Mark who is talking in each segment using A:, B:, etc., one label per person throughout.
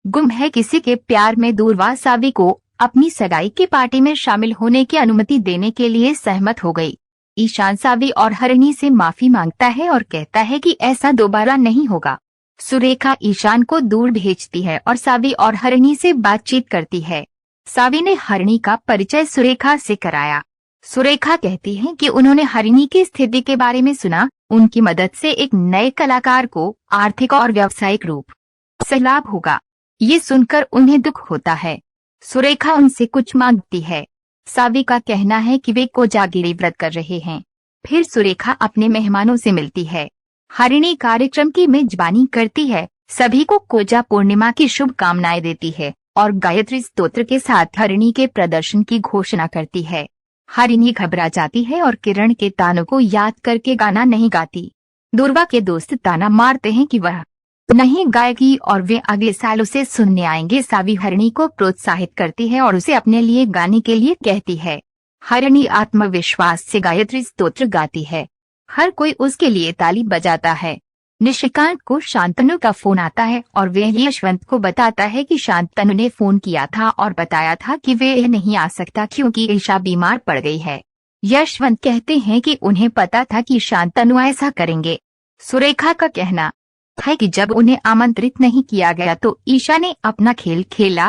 A: गुम है किसी के प्यार में दूरवा सावी को अपनी सगाई की पार्टी में शामिल होने की अनुमति देने के लिए सहमत हो गई। ईशान सावी और हरिणी से माफी मांगता है और कहता है कि ऐसा दोबारा नहीं होगा। सुरेखा ईशान को दूर भेजती है और सावी और हरिणी से बातचीत करती है। सावी ने हरिणी का परिचय सुरेखा से कराया। सुरेखा कहती है कि उन्होंने हरिणी की स्थिति के बारे में सुना। उनकी मदद से एक नए कलाकार को आर्थिक और व्यावसायिक रूप से लाभ होगा। ये सुनकर उन्हें दुख होता है। सुरेखा उनसे कुछ मांगती है। सावी का कहना है कि वे कोजागिरी व्रत कर रहे हैं। फिर सुरेखा अपने मेहमानों से मिलती है। हरिणी कार्यक्रम की मेजबानी करती है, सभी को कोजा पूर्णिमा की शुभकामनाएं देती है और गायत्री स्तोत्र के साथ हरिणी के प्रदर्शन की घोषणा करती है। हरिणी घबरा जाती है और किरण के तानों को याद करके गाना नहीं गाती। दूरवा के दोस्त ताना मारते हैं कि वह नहीं गाएगी और वे अगले साल उसे सुनने आएंगे। सावी हरिणी को प्रोत्साहित करती है और उसे अपने लिए गाने के लिए कहती है। हरिणी आत्मविश्वास से गायत्री स्तोत्र गाती है। हर कोई उसके लिए ताली बजाता है। निशिकांत को शांतनु का फोन आता है और वह यशवंत को बताता है कि शांतनु ने फोन किया था और बताया था कि वे नहीं आ सकता क्योंकि ईशा बीमार पड़ गई है। यशवंत कहते हैं कि उन्हें पता था कि शांतनु ऐसा करेंगे। सुरेखा का कहना है कि जब उन्हें आमंत्रित नहीं किया गया तो ईशा ने अपना खेल खेला।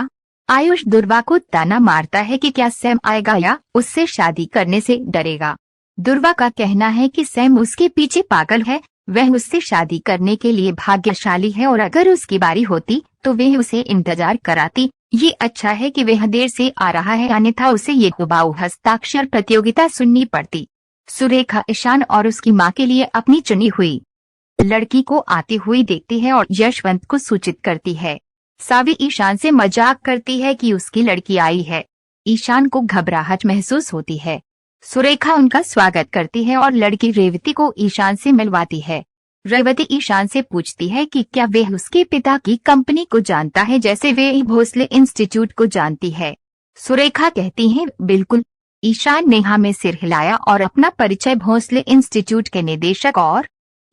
A: आयुष दुर्वा को ताना मारता है कि क्या सैम आएगा या उससे शादी करने से डरेगा। दुर्वा का कहना है कि सैम उसके पीछे पागल है, वह उससे शादी करने के लिए भाग्यशाली है और अगर उसकी बारी होती तो वह उसे इंतजार कराती। ये अच्छा है कि वह देर से आ रहा है, अन्यथा उसे ये हुबाऊ हस्ताक्षर प्रतियोगिता सुननी पड़ती। सुरेखा ईशान और उसकी माँ के लिए अपनी चुनी हुई लड़की को आती हुई देखती है और यशवंत को सूचित करती है। सावी ईशान से मजाक करती है कि उसकी लड़की आई है। ईशान को घबराहट महसूस होती है। सुरेखा उनका स्वागत करती है और लड़की रेवती को ईशान से मिलवाती है। रेवती ईशान से पूछती है कि क्या वह उसके पिता की कंपनी को जानता है जैसे वे भोसले इंस्टीट्यूट को जानती है। सुरेखा कहती है बिल्कुल। ईशान ने हाँ में सिर हिलाया और अपना परिचय भोसले इंस्टीट्यूट के निदेशक और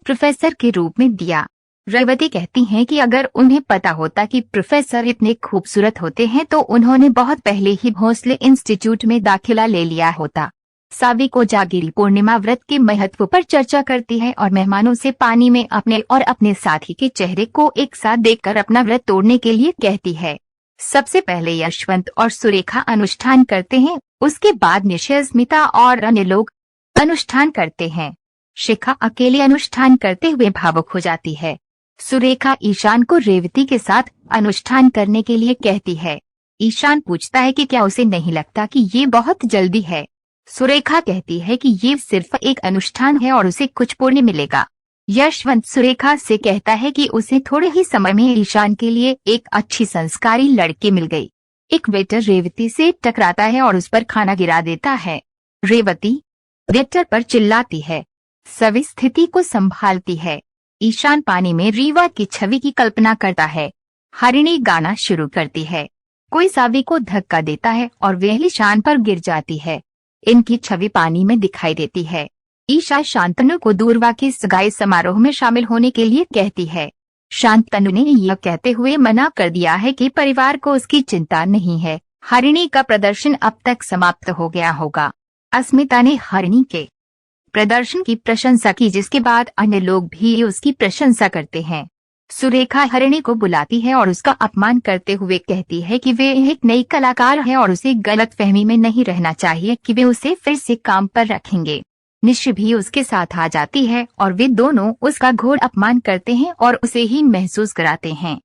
A: प्रोफेसर के रूप में दिया। रेवती कहती हैं कि अगर उन्हें पता होता कि प्रोफेसर इतने खूबसूरत होते हैं तो उन्होंने बहुत पहले ही भोसले इंस्टीट्यूट में दाखिला ले लिया होता। सावी कोजागिरी पूर्णिमा व्रत के महत्व पर चर्चा करती है और मेहमानों से पानी में अपने और अपने साथी के चेहरे को एक साथ देखकर अपना व्रत तोड़ने के लिए कहती है। सबसे पहले यशवंत और सुरेखा अनुष्ठान करते हैं, उसके बाद निशा, स्मिता और अन्य लोग अनुष्ठान करते हैं। शिखा अकेले अनुष्ठान करते हुए भावुक हो जाती है। सुरेखा ईशान को रेवती के साथ अनुष्ठान करने के लिए कहती है। ईशान पूछता है कि क्या उसे नहीं लगता कि ये बहुत जल्दी है। सुरेखा कहती है कि ये सिर्फ एक अनुष्ठान है और उसे कुछ पुण्य मिलेगा। यशवंत सुरेखा से कहता है कि उसे थोड़े ही समय में ईशान के लिए एक अच्छी संस्कारी लड़की मिल गई। एक वेटर रेवती से टकराता है और उस पर खाना गिरा देता है। रेवती वेटर पर चिल्लाती है। सभी स्थिति को संभालती है। ईशान पानी में रीवा की छवि की कल्पना करता है। हरिणी गाना शुरू करती है। कोई सावी को धक्का देता है और वह ईशान पर गिर जाती है। इनकी छवि पानी में दिखाई देती है। ईशा शांतनु को दूरवा के सगाई समारोह में शामिल होने के लिए कहती है। शांतनु ने यह कहते हुए मना कर दिया है कि परिवार को उसकी चिंता नहीं है। हरिणी का प्रदर्शन अब तक समाप्त हो गया होगा। अस्मिता ने हरिणी के प्रदर्शन की प्रशंसा की, जिसके बाद अन्य लोग भी उसकी प्रशंसा करते हैं। सुरेखा हरिणी को बुलाती है और उसका अपमान करते हुए कहती है कि वे एक नई कलाकार है और उसे गलतफहमी में नहीं रहना चाहिए कि वे उसे फिर से काम पर रखेंगे। निशि भी उसके साथ आ जाती है और वे दोनों उसका घोर अपमान करते हैं और उसे हीन महसूस कराते हैं।